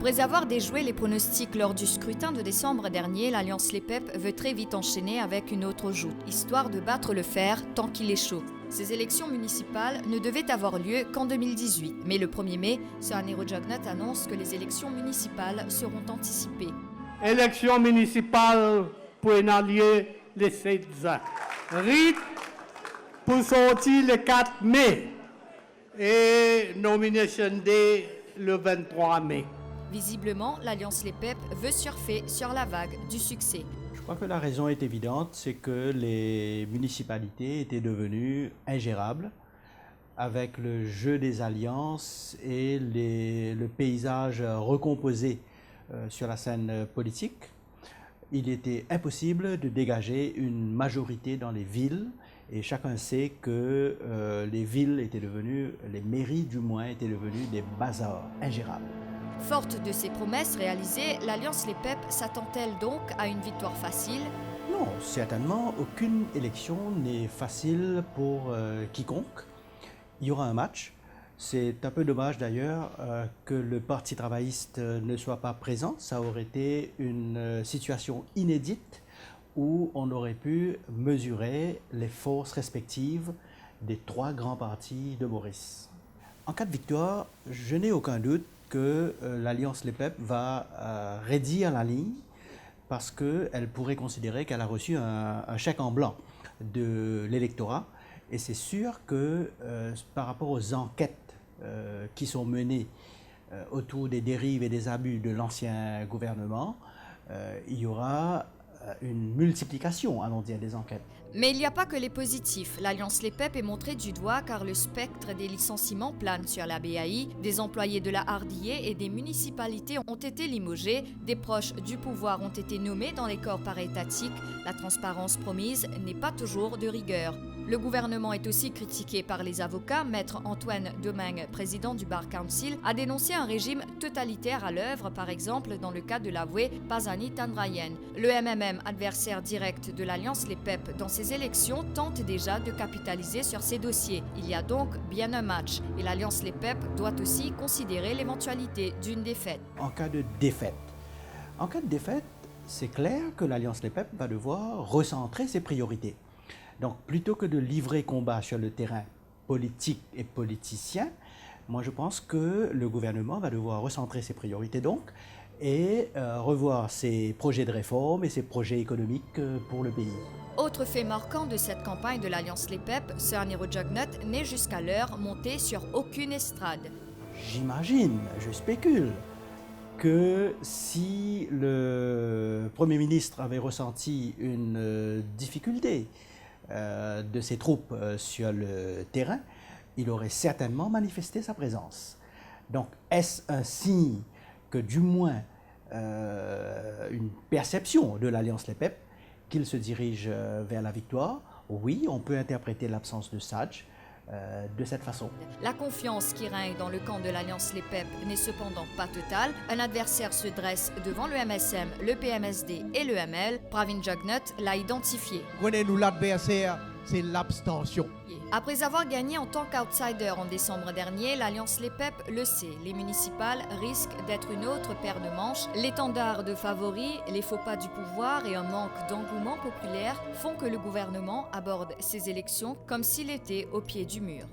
Après avoir déjoué les pronostics lors du scrutin de décembre dernier, l'Alliance Les Pep veut très vite enchaîner avec une autre joute, histoire de battre le fer tant qu'il est chaud. Ces élections municipales ne devaient avoir lieu qu'en 2018, mais le 1er mai, Sohanero Jagnet annonce que les élections municipales seront anticipées. Élections municipales pour allier les 7 ans. Rite pour sortir le 4 mai et nomination day le 23 mai. Visiblement, l'Alliance Les Pep veut surfer sur la vague du succès. Je crois que la raison est évidente, c'est que les municipalités étaient devenues ingérables avec le jeu des alliances et le paysage recomposé sur la scène politique. Il était impossible de dégager une majorité dans les villes et chacun sait que les villes étaient devenues, les mairies du moins, étaient devenues des bazars ingérables. Forte de ses promesses réalisées, l'Alliance Les Pep s'attend-elle donc à une victoire facile? Non, certainement, aucune élection n'est facile pour quiconque. Il y aura un match. C'est un peu dommage d'ailleurs que le Parti travailliste ne soit pas présent. Ça aurait été une situation inédite où on aurait pu mesurer les forces respectives des trois grands partis de Maurice. En cas de victoire, je n'ai aucun doute que l'Alliance Les Pep va raidir la ligne parce qu'elle pourrait considérer qu'elle a reçu un chèque en blanc de l'électorat. Et c'est sûr que par rapport aux enquêtes qui sont menées autour des dérives et des abus de l'ancien gouvernement, il y aura une multiplication, allons dire, des enquêtes. Mais il n'y a pas que les positifs. L'Alliance Les Pep est montrée du doigt car le spectre des licenciements plane sur la BAI, des employés de la Hardier et des municipalités ont été limogés, des proches du pouvoir ont été nommés dans les corps parétatiques. La transparence promise n'est pas toujours de rigueur. Le gouvernement est aussi critiqué par les avocats. Maître Antoine Domingue, président du Bar Council, a dénoncé un régime totalitaire à l'œuvre, par exemple dans le cas de l'avoué Pazani Tandrayen. Le MMM, adversaire direct de l'Alliance Les Pep dans ces élections, tente déjà de capitaliser sur ces dossiers. Il y a donc bien un match et l'Alliance Les Pep doit aussi considérer l'éventualité d'une défaite. En cas de défaite, c'est clair que l'Alliance Les Pep va devoir recentrer ses priorités. Donc, plutôt que de livrer combat sur le terrain politique et politicien, moi je pense que le gouvernement va devoir recentrer ses priorités donc et revoir ses projets de réforme et ses projets économiques pour le pays. Autre fait marquant de cette campagne de l'Alliance Les Pep, Sohanero Jagnet n'est jusqu'à l'heure monté sur aucune estrade. J'imagine, je spécule, que si le Premier ministre avait ressenti une difficulté de ses troupes sur le terrain, il aurait certainement manifesté sa présence. Donc, est-ce un signe que du moins une perception de l'Alliance Les Pep qu'il se dirige vers la victoire? Oui, on peut interpréter l'absence de Sadj de cette façon. La confiance qui règne dans le camp de l'Alliance Les Pep n'est cependant pas totale. Un adversaire se dresse devant le MSM, le PMSD et le ML. Pravin Jagnet l'a identifié. Connaissez-nous l'adversaire, c'est l'abstention. Après avoir gagné en tant qu'outsider en décembre dernier, l'Alliance Les Pep le sait. Les municipales risquent d'être une autre paire de manches. L'étendard de favoris, les faux pas du pouvoir et un manque d'engouement populaire font que le gouvernement aborde ces élections comme s'il était au pied du mur.